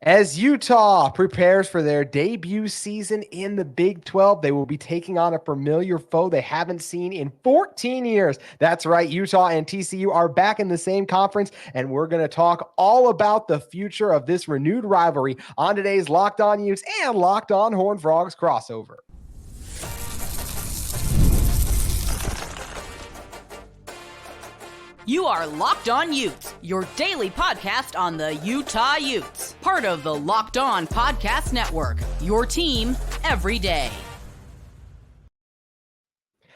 As Utah prepares for their debut season in the Big 12, they will be taking on a familiar foe they haven't seen in 14 years. That's right, Utah and TCU are back in the same conference, and we're going to talk all about the future of this renewed rivalry on today's Locked On Utes and Locked On Horned Frogs crossover. You are Locked On Utes, your daily podcast on the Utah Utes. Part of the Locked On Podcast Network, your team every day.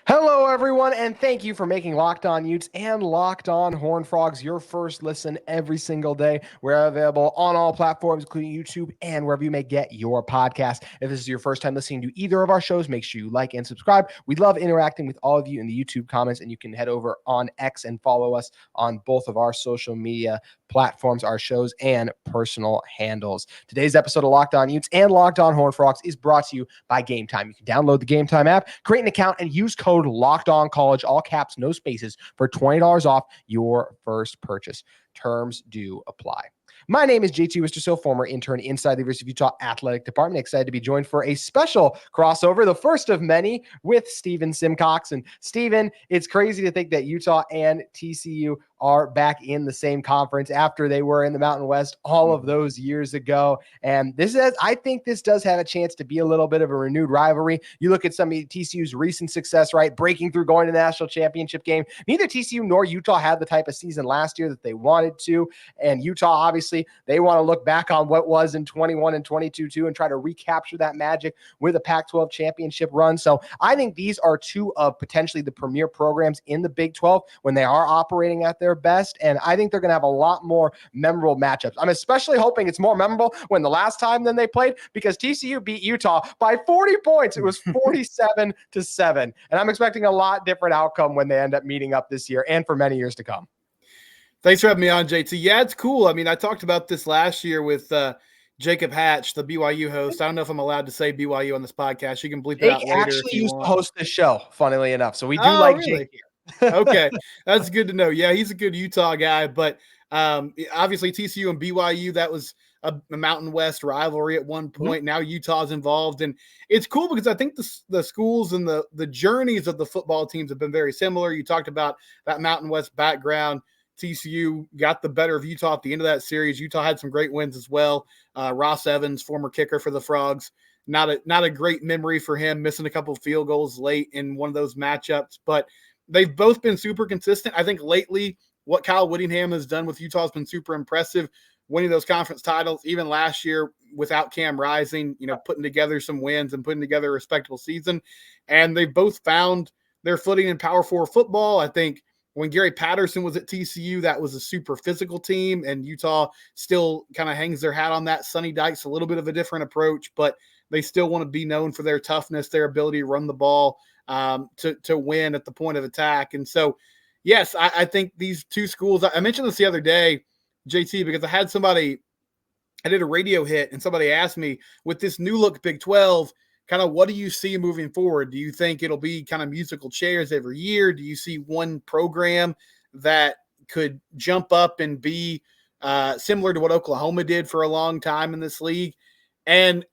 Hello, everyone, and thank you for making Locked On Utes and Locked On Horned Frogs your first listen every single day. We're available on all platforms, including YouTube and wherever you may get your podcast. If this is your first time listening to either of our shows, make sure you like and subscribe. We love interacting with all of you in the YouTube comments, and you can head over on X and follow us on both of our social media platforms, our shows, and personal handles. Today's episode of Locked On Utes and Locked On Horned Frogs is brought to you by Gametime. You can download the Gametime app, create an account, and use code LOCKEDONCollege, all caps, no spaces, for $20 off your first purchase. Terms do apply. My name is JT Wistricll, former intern inside the University of Utah Athletic Department. Excited to be joined for a special crossover, the first of many, with Steven Simcox. And Steven, it's crazy to think that Utah and TCU are back in the same conference after they were in the Mountain West all of those years ago. And I think this does have a chance to be a little bit of a renewed rivalry. You look at some of TCU's recent success, right? Breaking through, going to the national championship game. Neither TCU nor Utah had the type of season last year that they wanted to. And Utah, obviously, they want to look back on what was in 21 and 22 too and try to recapture that magic with a Pac-12 championship run. So I think these are two of potentially the premier programs in the Big 12 when they are operating at their best. And I think they're going to have a lot more memorable matchups. I'm especially hoping it's more memorable when the last time than they played, because TCU beat Utah by 40 points. It was 47-7. And I'm expecting a lot different outcome when they end up meeting up this year and for many years to come. Thanks for having me on, JT. Yeah, it's cool. I mean, I talked about this last year with Jacob Hatch, the BYU host. I don't know if I'm allowed to say BYU on this podcast. You can bleep it out later. Actually, if you used want. to host this show, funnily enough. So we do like really? Jake here. Okay, that's good to know. Yeah, he's a good Utah guy. But obviously, TCU and BYU, that was a Mountain West rivalry at one point. Mm-hmm. Now Utah's involved. And it's cool because I think the schools and the journeys of the football teams have been very similar. You talked about that Mountain West background. TCU got the better of Utah at the end of that series. Utah had some great wins as well. Ross Evans, former kicker for the Frogs, not a great memory for him, missing a couple of field goals late in one of those matchups. But they've both been super consistent. I think lately what Kyle Whittingham has done with Utah has been super impressive, winning those conference titles, even last year without Cam Rising, putting together some wins and putting together a respectable season. And they've both found their footing in Power 4 football. I think when Gary Patterson was at TCU, that was a super physical team, and Utah still kind of hangs their hat on that. Sonny Dykes, a little bit of a different approach, but they still want to be known for their toughness, their ability to run the ball, to win at the point of attack. And so, yes, I think these two schools, I mentioned this the other day, JT, because I did a radio hit, and somebody asked me, with this new look Big 12, kind of what do you see moving forward? Do you think it'll be kind of musical chairs every year? Do you see one program that could jump up and be similar to what Oklahoma did for a long time in this league? And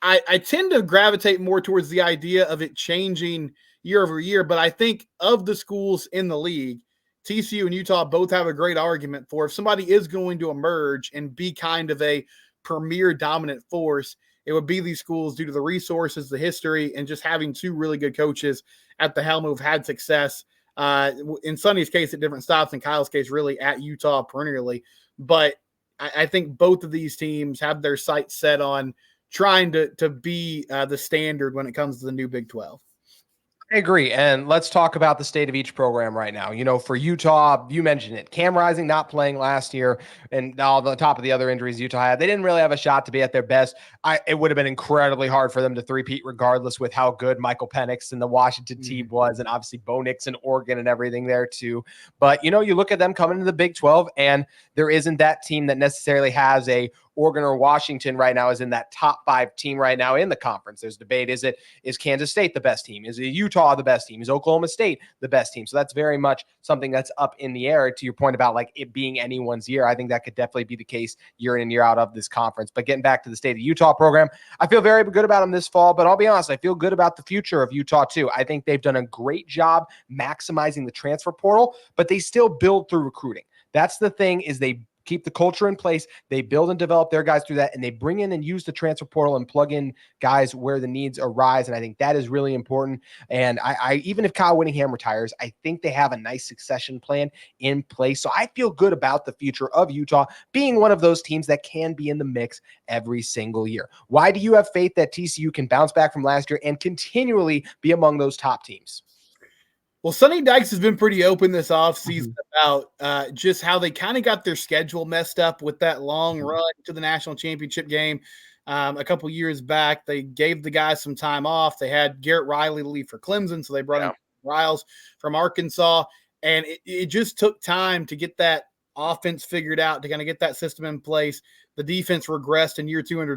I tend to gravitate more towards the idea of it changing year over year. But I think of the schools in the league, TCU and Utah both have a great argument for if somebody is going to emerge and be kind of a premier dominant force, it would be these schools due to the resources, the history, and just having two really good coaches at the helm who've had success. In Sonny's case at different stops, in Kyle's case really at Utah perennially. But I think both of these teams have their sights set on trying to be the standard when it comes to the new Big 12. I agree. And let's talk about the state of each program right now. For Utah, you mentioned it. Cam Rising not playing last year, and all the top of the other injuries Utah had, they didn't really have a shot to be at their best. It would have been incredibly hard for them to three-peat regardless with how good Michael Penix and the Washington team was, and obviously Bo Nix and Oregon and everything there too. But, you look at them coming to the Big 12, and there isn't that team that necessarily has a Oregon or Washington right now is in that top 5 team right now in the conference. There's debate. Is Kansas State the best team? Is Utah the best team? Is Oklahoma State the best team? So that's very much something that's up in the air. To your point about like it being anyone's year, I think that could definitely be the case year in and year out of this conference. But getting back to the state of Utah program, I feel very good about them this fall, but I'll be honest, I feel good about the future of Utah too. I think they've done a great job maximizing the transfer portal, but they still build through recruiting. That's the thing, is they keep the culture in place. They build and develop their guys through that, and they bring in and use the transfer portal and plug in guys where the needs arise. And I think that is really important. And I even if Kyle Whittingham retires, I think they have a nice succession plan in place. So I feel good about the future of Utah being one of those teams that can be in the mix every single year. Why do you have faith that TCU can bounce back from last year and continually be among those top teams? Well, Sonny Dykes has been pretty open this offseason about just how they kind of got their schedule messed up with that long run to the national championship game a couple years back. They gave the guys some time off. They had Garrett Riley to leave for Clemson, so they brought in Riles from Arkansas, and it just took time to get that offense figured out, to kind of get that system in place. The defense regressed in year 2 under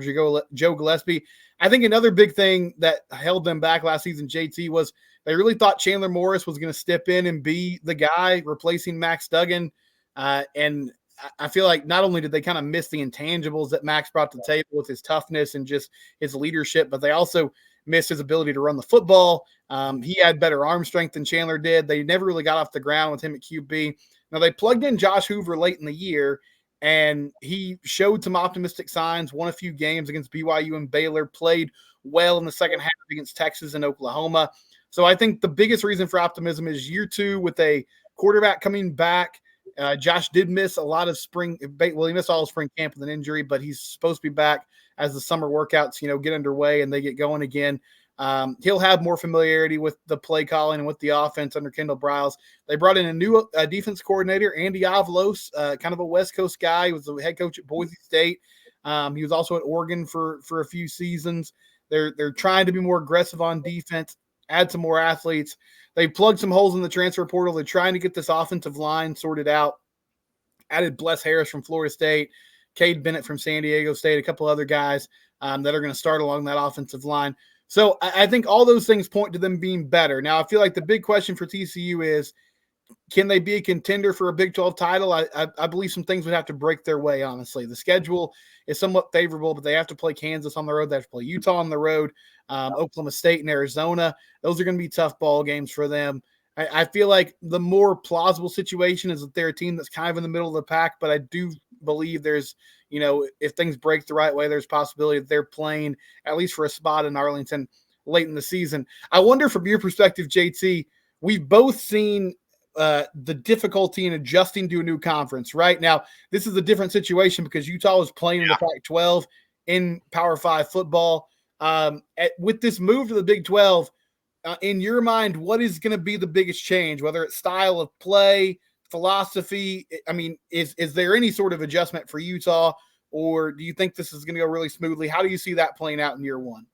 Joe Gillespie. I think another big thing that held them back last season, JT, was they really thought Chandler Morris was going to step in and be the guy replacing Max Duggan. And I feel like not only did they kind of miss the intangibles that Max brought to the table with his toughness and just his leadership, but they also missed his ability to run the football. He had better arm strength than Chandler did. They never really got off the ground with him at QB. Now, they plugged in Josh Hoover late in the year, and he showed some optimistic signs, won a few games against BYU and Baylor, played well in the second half against Texas and Oklahoma. So I think the biggest reason for optimism is year 2 with a quarterback coming back. Josh did miss a lot of spring. Well, he missed all of spring camp with an injury, but he's supposed to be back as the summer workouts, get underway and they get going again. He'll have more familiarity with the play calling and with the offense under Kendall Briles. They brought in a new defense coordinator, Andy Avalos, kind of a West Coast guy. He was the head coach at Boise State. He was also at Oregon for a few seasons. They're trying to be more aggressive on defense, add some more athletes. They plugged some holes in the transfer portal. They're trying to get this offensive line sorted out. Added Bless Harris from Florida State, Cade Bennett from San Diego State, a couple other guys that are going to start along that offensive line. So I think all those things point to them being better. Now, I feel like the big question for TCU is, can they be a contender for a Big 12 title? I believe some things would have to break their way, honestly. The schedule is somewhat favorable, but they have to play Kansas on the road. They have to play Utah on the road, Oklahoma State and Arizona. Those are going to be tough ball games for them. I feel like the more plausible situation is that they're a team that's kind of in the middle of the pack, but I do believe there's, if things break the right way, there's a possibility that they're playing at least for a spot in Arlington late in the season. I wonder, from your perspective, JT, we've both seen the difficulty in adjusting to a new conference. Right now, this is a different situation because Utah was playing in the Pac-12 in Power 5 football. With this move to the Big 12, in your mind, what is going to be the biggest change, whether it's style of play, philosophy? I mean, is there any sort of adjustment for Utah, or do you think this is going to go really smoothly? How do you see that playing out in year 1?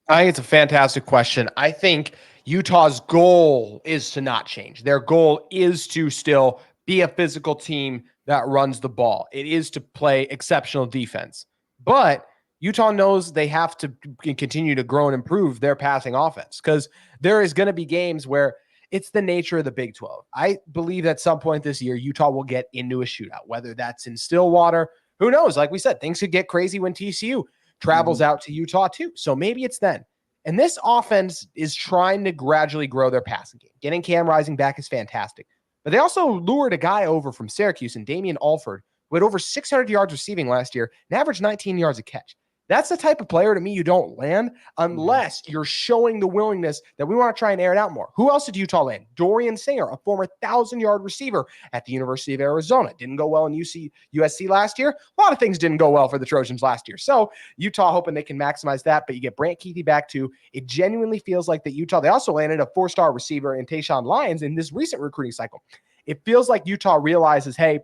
I think it's a fantastic question. I think Utah's goal is to not change. Their goal is to still be a physical team that runs the ball. It is to play exceptional defense. But Utah knows they have to continue to grow and improve their passing offense, because there is going to be games where it's the nature of the Big 12. I believe at some point this year, Utah will get into a shootout, whether that's in Stillwater. Who knows? Like we said, things could get crazy when TCU travels out to Utah too. So maybe it's then. And this offense is trying to gradually grow their passing game. Getting Cam Rising back is fantastic. But they also lured a guy over from Syracuse, and Damian Alford, who had over 600 yards receiving last year and averaged 19 yards a catch. That's the type of player to me you don't land unless you're showing the willingness that we want to try and air it out more. Who else did Utah land? Dorian Singer, a former 1,000-yard receiver at the University of Arizona. Didn't go well in USC last year. A lot of things didn't go well for the Trojans last year. So Utah hoping they can maximize that, but you get Brant Keithy back too. It genuinely feels like that Utah, they also landed a 4-star receiver in Tayshawn Lyons in this recent recruiting cycle. It feels like Utah realizes, hey,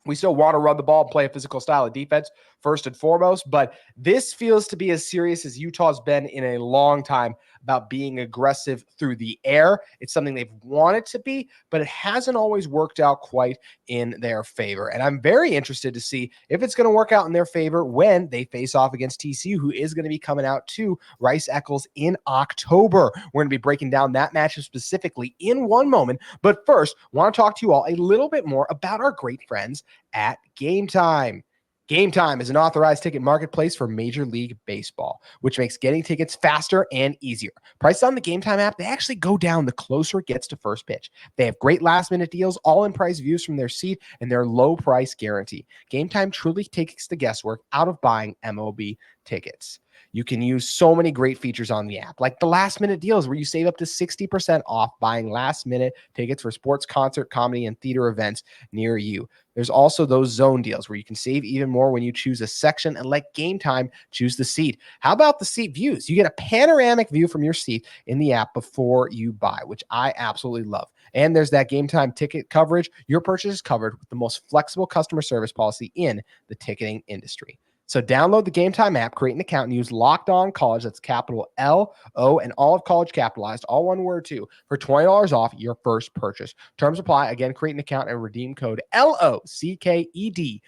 we still want to run the ball and play a physical style of defense first and foremost, but this feels to be as serious as Utah's been in a long time about being aggressive through the air. It's something they've wanted to be, but it hasn't always worked out quite in their favor. And I'm very interested to see if it's going to work out in their favor when they face off against TCU, who is going to be coming out to Rice-Eccles in October. We're going to be breaking down that matchup specifically in one moment. But first, I want to talk to you all a little bit more about our great friends at Gametime. Gametime is an authorized ticket marketplace for Major League Baseball, which makes getting tickets faster and easier. Prices on the Gametime app, they actually go down the closer it gets to first pitch. They have great last-minute deals, all-in-price views from their seat, and their low-price guarantee. Gametime truly takes the guesswork out of buying MLB tickets. You can use so many great features on the app, like the last-minute deals where you save up to 60% off buying last-minute tickets for sports, concert, comedy, and theater events near you. There's also those zone deals where you can save even more when you choose a section and let Gametime choose the seat. How about the seat views? You get a panoramic view from your seat in the app before you buy, which I absolutely love. And there's that Gametime ticket coverage. Your purchase is covered with the most flexible customer service policy in the ticketing industry. So download the Gametime app, create an account, and use Locked On College, that's capital L-O, and all of college capitalized, all one word too, for $20 off your first purchase. Terms apply. Again, create an account and redeem code LOCKEDONCOLLEGE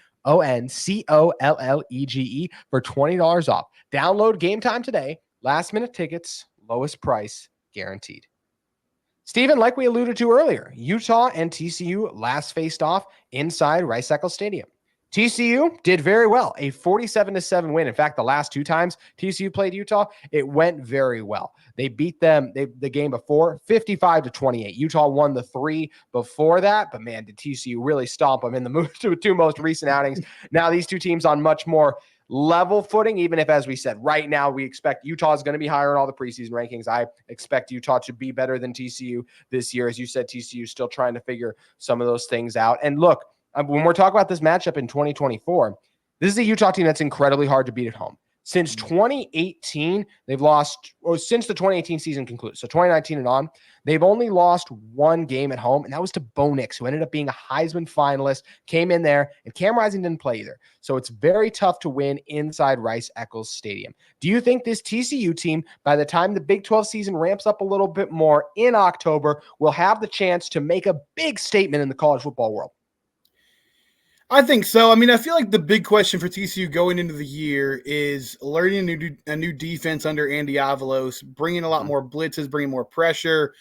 for $20 off. Download Gametime today. Last minute tickets, lowest price guaranteed. Stephen, like we alluded to earlier, Utah and TCU last faced off inside Rice-Eccles Stadium. TCU did very well, a 47-7 win. In fact, the last two times TCU played Utah, it went very well. They beat them the game before 55-28. Utah won the 3 before that, but man, did TCU really stomp them in the two most recent outings. Now these two teams on much more level footing, even if, as we said, right now we expect Utah is going to be higher in all the preseason rankings. I expect Utah to be better than TCU this year. As you said, TCU is still trying to figure some of those things out. And look, when we're talking about this matchup in 2024, this is a Utah team that's incredibly hard to beat at home. Since 2018, they've lost, or since the 2018 season concluded, so 2019 and on, they've only lost one game at home, and that was to Bo Nix, who ended up being a Heisman finalist, came in there, and Cam Rising didn't play either. So it's very tough to win inside Rice-Eccles Stadium. Do you think this TCU team, by the time the Big 12 season ramps up a little bit more in October, will have the chance to make a big statement in the college football world? I think so. I mean, I feel like the big question for TCU going into the year is learning a new defense under Andy Avalos, bringing a lot more blitzes, bringing more pressure,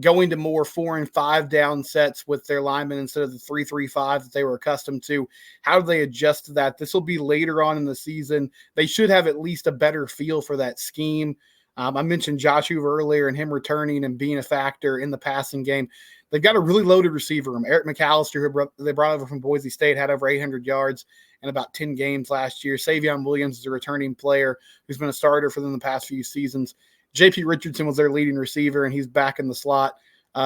going to more 4 and 5 down sets with their linemen instead of the 3-3-5 that they were accustomed to. How do they adjust to that? This will be later on in the season. They should have at least a better feel for that scheme. I mentioned Josh Hoover earlier and him returning and being a factor in the passing game. They've got a really loaded receiver room. Eric McAllister, who they brought over from Boise State, had over 800 yards in about 10 games last year. Savion Williams is a returning player who's been a starter for them the past few seasons. J.P. Richardson was their leading receiver, and he's back in the slot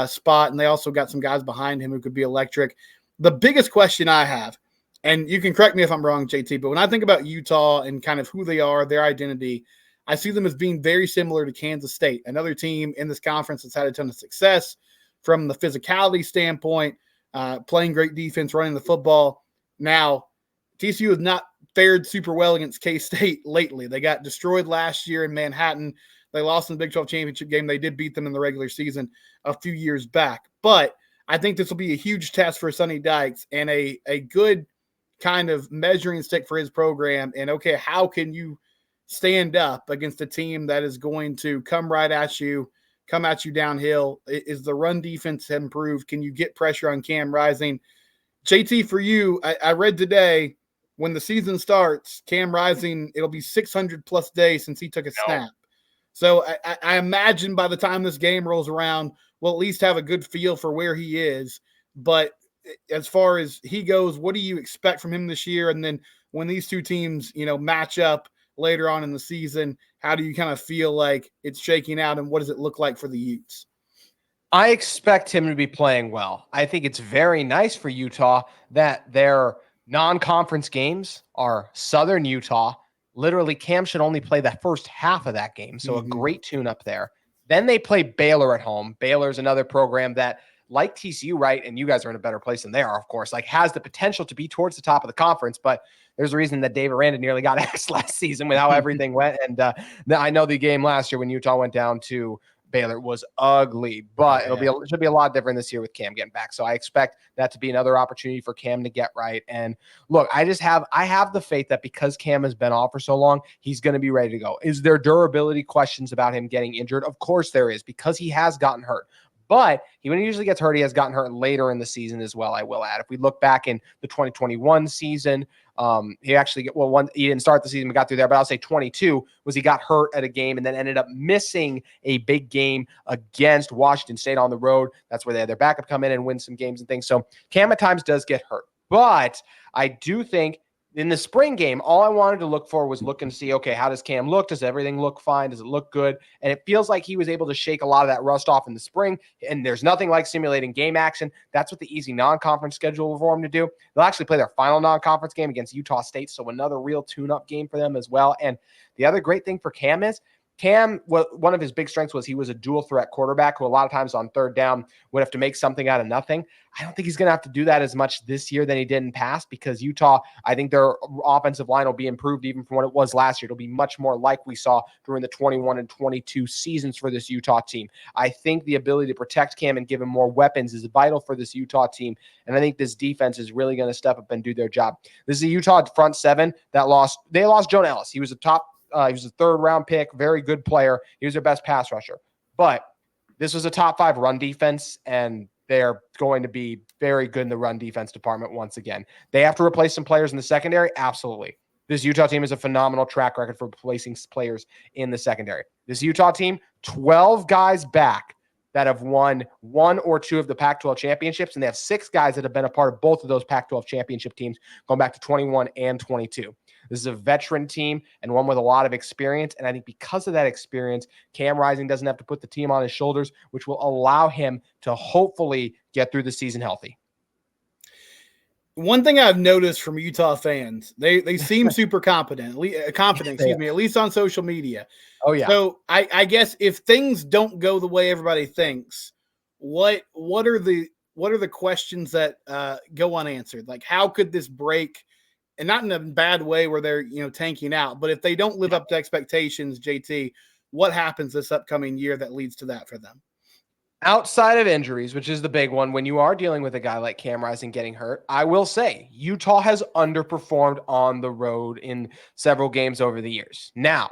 spot. And they also got some guys behind him who could be electric. The biggest question I have, and you can correct me if I'm wrong, JT, but when I think about Utah and kind of who they are, their identity, I see them as being very similar to Kansas State, another team in this conference that's had a ton of success from the physicality standpoint, playing great defense, running the football. Now, TCU has not fared super well against K-State lately. They got destroyed last year in Manhattan. They lost in the Big 12 championship game. They did beat them in the regular season a few years back. But I think this will be a huge test for Sonny Dykes and a good kind of measuring stick for his program. And, okay, how can you stand up against a team that is going to come right at you, come at you downhill? Is the run defense improved? Can you get pressure on Cam Rising? JT, for you, I read today when the season starts, Cam Rising, it'll be 600-plus days since he took a snap. So I imagine by the time this game rolls around, we'll at least have a good feel for where he is. But as far as he goes, what do you expect from him this year? And then when these two teams, match up later on in the season, how do you kind of feel like it's shaking out, and what does it look like for the Utes? I expect him to be playing well. I think it's very nice for Utah that their non-conference games are Southern Utah. Literally, Cam should only play the first half of that game, so a great tune-up there. Then they play Baylor at home. Baylor's another program that like TCU, right? And you guys are in a better place than they are, of course, like has the potential to be towards the top of the conference. But there's a reason that Dave Aranda nearly got axed last season with how everything went. And I know the game last year when Utah went down to Baylor was ugly, but it should be a lot different this year with Cam getting back. So I expect that to be another opportunity for Cam to get right. And look, I have the faith that because Cam has been off for so long, he's going to be ready to go. Is there durability questions about him getting injured? Of course there is, because he has gotten hurt. But when he usually gets hurt, he has gotten hurt later in the season as well, I will add. If we look back in the 2021 season, he didn't start the season, but got through there. But I'll say 22 was he got hurt at a game and then ended up missing a big game against Washington State on the road. That's where they had their backup come in and win some games and things. So Cam at times does get hurt. But I do think in the spring game, all I wanted to look for was looking to see, okay, how does Cam look? Does everything look fine? Does it look good? And it feels like he was able to shake a lot of that rust off in the spring. And there's nothing like simulating game action. That's what the easy non-conference schedule for him to do. They'll actually play their final non-conference game against Utah State. So another real tune-up game for them as well. And the other great thing for Cam is one of his big strengths was he was a dual threat quarterback who a lot of times on third down would have to make something out of nothing. I don't think he's going to have to do that as much this year than he did in past, because Utah, I think their offensive line will be improved even from what it was last year. It'll be much more like we saw during the 21 and 22 seasons for this Utah team. I think the ability to protect Cam and give him more weapons is vital for this Utah team. And I think this defense is really going to step up and do their job. This is a Utah front seven that lost Jonah Ellis. He was he was a third-round pick, very good player. He was their best pass rusher. But this was a top-5 run defense, and they're going to be very good in the run defense department once again. They have to replace some players in the secondary? Absolutely. This Utah team has a phenomenal track record for replacing players in the secondary. This Utah team, 12 guys back that have won 1 or 2 of the Pac-12 championships, and they have 6 guys that have been a part of both of those Pac-12 championship teams going back to 21 and 22. This is a veteran team and one with a lot of experience. And I think because of that experience, Cam Rising doesn't have to put the team on his shoulders, which will allow him to hopefully get through the season healthy. One thing I've noticed from Utah fans, they seem super confident, at least on social media. Oh, yeah. So I guess if things don't go the way everybody thinks, what are the questions that go unanswered? Like, how could this break? And not in a bad way where they're, tanking out. But if they don't live up to expectations, JT, what happens this upcoming year that leads to that for them? Outside of injuries, which is the big one, when you are dealing with a guy like Cam Rising getting hurt, I will say Utah has underperformed on the road in several games over the years. Now,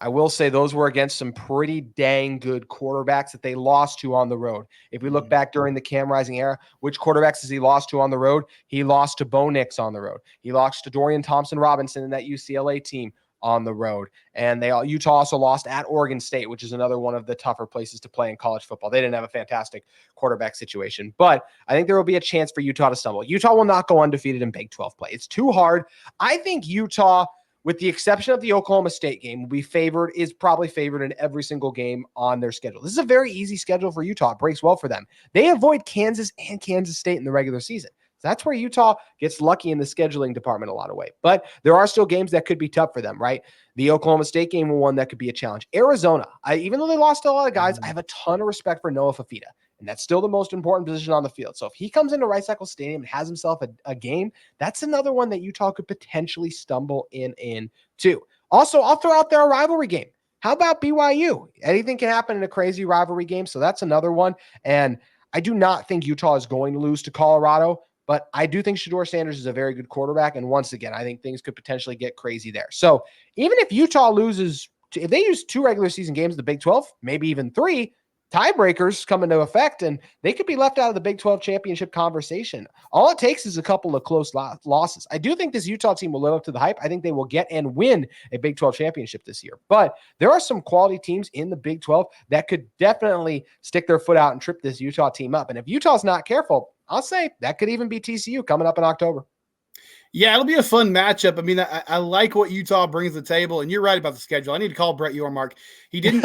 I will say those were against some pretty dang good quarterbacks that they lost to on the road. If we look back during the Cam Rising era, which quarterbacks has he lost to on the road? He lost to Bo Nix on the road. He lost to Dorian Thompson-Robinson in that UCLA team on the road. And Utah also lost at Oregon State, which is another one of the tougher places to play in college football. They didn't have a fantastic quarterback situation. But I think there will be a chance for Utah to stumble. Utah will not go undefeated in Big 12 play. It's too hard. I think Utah, with the exception of the Oklahoma State game, is probably favored in every single game on their schedule. This is a very easy schedule for Utah. It breaks well for them. They avoid Kansas and Kansas State in the regular season. So that's where Utah gets lucky in the scheduling department a lot of way. But there are still games that could be tough for them, right? The Oklahoma State game will one that could be a challenge. Arizona, even though they lost a lot of guys, I have a ton of respect for Noah Fafita. And that's still the most important position on the field. So if he comes into Rice Eccles Stadium and has himself a game, that's another one that Utah could potentially stumble in too. Also, I'll throw out there a rivalry game. How about BYU? Anything can happen in a crazy rivalry game. So that's another one. And I do not think Utah is going to lose to Colorado, but I do think Shedeur Sanders is a very good quarterback. And once again, I think things could potentially get crazy there. So even if Utah loses, if they use 2 regular season games in the Big 12, maybe even 3, tiebreakers come into effect, and they could be left out of the Big 12 championship conversation. All it takes is a couple of close losses. I do think this Utah team will live up to the hype. I think they will get and win a Big 12 championship this year. But there are some quality teams in the Big 12 that could definitely stick their foot out and trip this Utah team up. And if Utah's not careful, I'll say that could even be TCU coming up in October. Yeah, it'll be a fun matchup. I mean, I like what Utah brings to the table, and you're right about the schedule. I need to call Brett Yormark. He didn't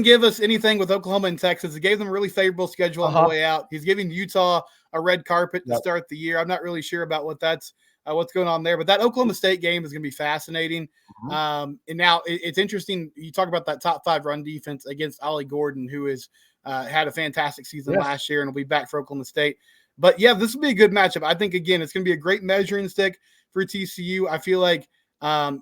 give us anything with Oklahoma and Texas. He gave them a really favorable schedule on the way out. He's giving Utah a red carpet to start the year. I'm not really sure about what's going on there, but that Oklahoma State game is going to be fascinating. And now it's interesting. You talk about that top 5 run defense against Ollie Gordon, who is had a fantastic season last year and will be back for Oklahoma State. But yeah, this will be a good matchup. I think, again, it's going to be a great measuring stick for TCU. I feel like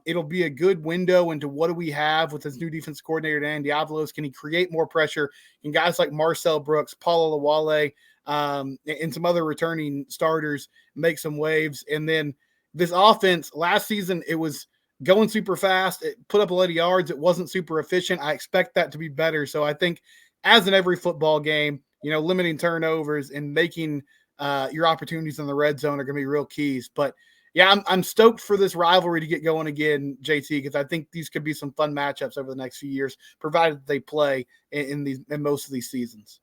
it'll be a good window into what do we have with his new defense coordinator, Dan Diavalos. Can he create more pressure? Can guys like Marcel Brooks, Paul Olawale, and some other returning starters make some waves? And then this offense, last season, it was going super fast. It put up a lot of yards. It wasn't super efficient. I expect that to be better. So I think, as in every football game, limiting turnovers and making your opportunities in the red zone are going to be real keys. But yeah, I'm stoked for this rivalry to get going again, JT, because I think these could be some fun matchups over the next few years, provided they play in most of these seasons.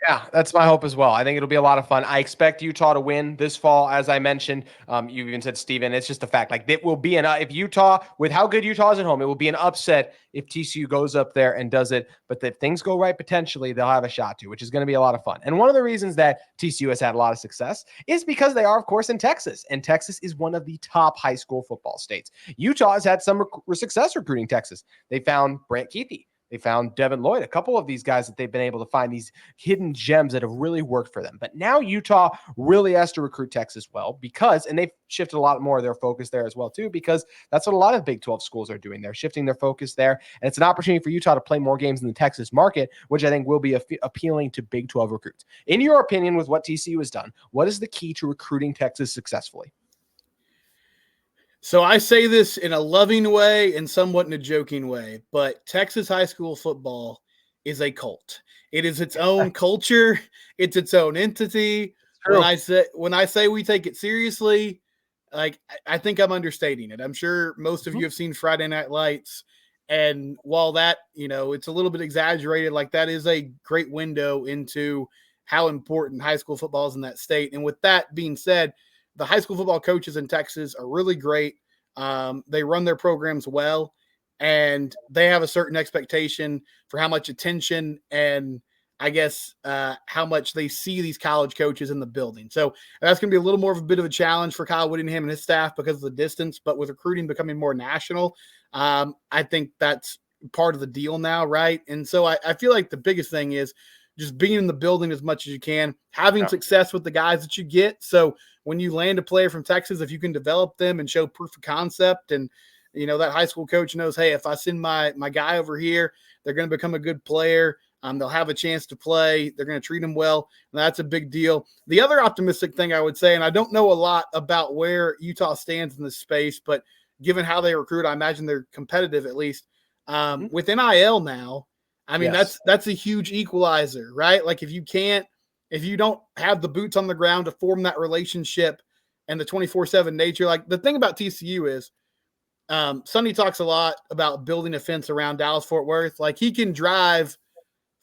Yeah, that's my hope as well. I think it'll be a lot of fun. I expect Utah to win this fall, as I mentioned. You even said, Steven, it's just a fact. Like, it will be if Utah, with how good Utah is at home, it will be an upset if TCU goes up there and does it. But if things go right, potentially they'll have a shot to, which is going to be a lot of fun. And one of the reasons that TCU has had a lot of success is because they are, of course, in Texas. And Texas is one of the top high school football states. Utah has had some success recruiting Texas. They found Brant Keithy. They found Devin Lloyd, a couple of these guys that they've been able to find, these hidden gems that have really worked for them. But now Utah really has to recruit Texas well and they've shifted a lot more of their focus there as well too, because that's what a lot of Big 12 schools are doing. They're shifting their focus there. And it's an opportunity for Utah to play more games in the Texas market, which I think will be appealing to Big 12 recruits. In your opinion, with what TCU has done, what is the key to recruiting Texas successfully? So I say this in a loving way and somewhat in a joking way, but Texas high school football is a cult. It is its own culture. It's its own entity. When I say we take it seriously, like, I think I'm understating it. I'm sure most of you have seen Friday Night Lights. And while that, it's a little bit exaggerated, like, that is a great window into how important high school football is in that state. And with that being said, the high school football coaches in Texas are really great. They run their programs well, and they have a certain expectation for how much attention and, I guess, how much they see these college coaches in the building. So that's going to be a little more of a bit of a challenge for Kyle Whittingham and his staff because of the distance. But with recruiting becoming more national, I think that's part of the deal now, right? And so I feel like the biggest thing is just being in the building as much as you can, having success with the guys that you get. So when you land a player from Texas, if you can develop them and show proof of concept, and that high school coach knows, hey, if I send my guy over here, they're going to become a good player. They'll have a chance to play. They're going to treat them well. And that's a big deal. The other optimistic thing I would say, and I don't know a lot about where Utah stands in this space, but given how they recruit, I imagine they're competitive at least. With NIL now, I mean, that's a huge equalizer, right? Like, if you don't have the boots on the ground to form that relationship and the 24/7 nature, like, the thing about TCU is, Sonny talks a lot about building a fence around Dallas-Fort Worth. Like, he can drive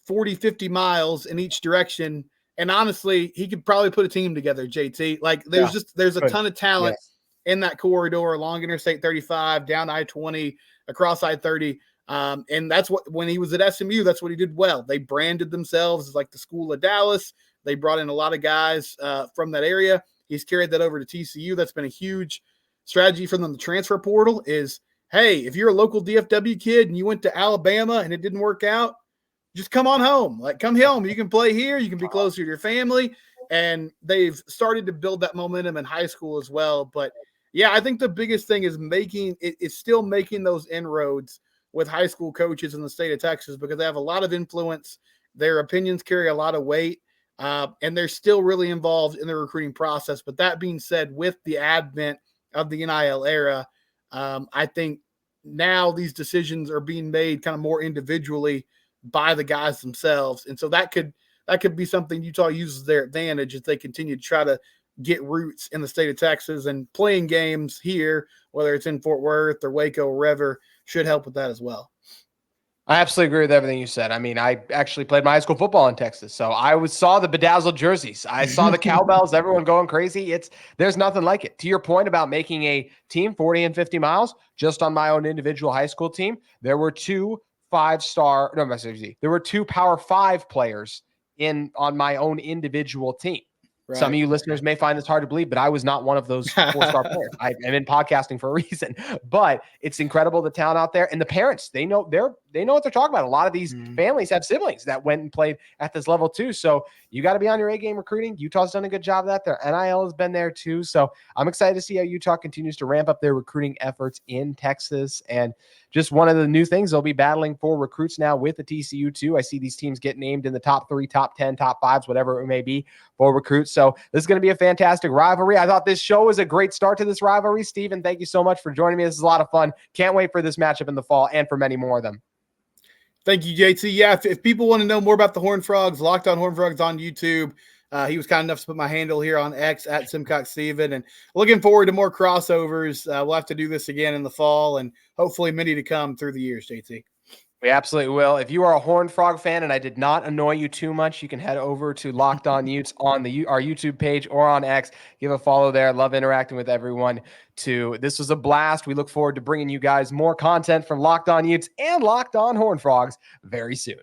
40, 50 miles in each direction. And honestly, he could probably put a team together, JT. Like, there's a ton of talent in that corridor along Interstate 35, down I-20, across I-30. And that's what, when he was at SMU, that's what he did well. They branded themselves as like the school of Dallas. They brought in a lot of guys from that area. He's carried that over to TCU. That's been a huge strategy for them. The transfer portal is, hey, if you're a local DFW kid and you went to Alabama and it didn't work out, just come on home. Like, come home. You can play here. You can be closer to your family. And they've started to build that momentum in high school as well. But yeah, I think the biggest thing is still making those inroads with high school coaches in the state of Texas, because they have a lot of influence. Their opinions carry a lot of weight, and they're still really involved in the recruiting process. But that being said, with the advent of the NIL era, I think now these decisions are being made kind of more individually by the guys themselves. And so that could be something Utah uses their advantage as they continue to try to get roots in the state of Texas, and playing games here, whether it's in Fort Worth or Waco or wherever, should help with that as well. I absolutely agree with everything you said. I mean, I actually played my high school football in Texas, so I saw the bedazzled jerseys. I saw the cowbells, everyone going crazy. There's nothing like it. To your point about making a team 40 and 50 miles, just on my own individual high school team, there were two Power 5 players on my own individual team. Right. Some of you listeners may find this hard to believe, but I was not one of those 4-star players. I'm in podcasting for a reason, but it's incredible, the talent out there, and the parents, they know they know what they're talking about. A lot of these families have siblings that went and played at this level too. So you got to be on your A game recruiting. Utah's done a good job of that. Their NIL has been there too. So I'm excited to see how Utah continues to ramp up their recruiting efforts in Texas. And just one of the new things, they'll be battling for recruits now with the TCU too. I see these teams get named in the top 3, top 10, top 5s, whatever it may be for recruits. So this is going to be a fantastic rivalry. I thought this show was a great start to this rivalry. Steven, thank you so much for joining me. This is a lot of fun. Can't wait for this matchup in the fall and for many more of them. Thank you, JT. Yeah, if people want to know more about the Horned Frogs, Locked On Horned Frogs on YouTube. He was kind enough to put my handle here on X at Simcox Steven, and looking forward to more crossovers. We'll have to do this again in the fall, and hopefully many to come through the years, JT. We absolutely will. If you are a Horned Frog fan and I did not annoy you too much, you can head over to Locked On Utes on our YouTube page or on X. Give a follow there. Love interacting with everyone too. This was a blast. We look forward to bringing you guys more content from Locked On Utes and Locked On Horned Frogs very soon.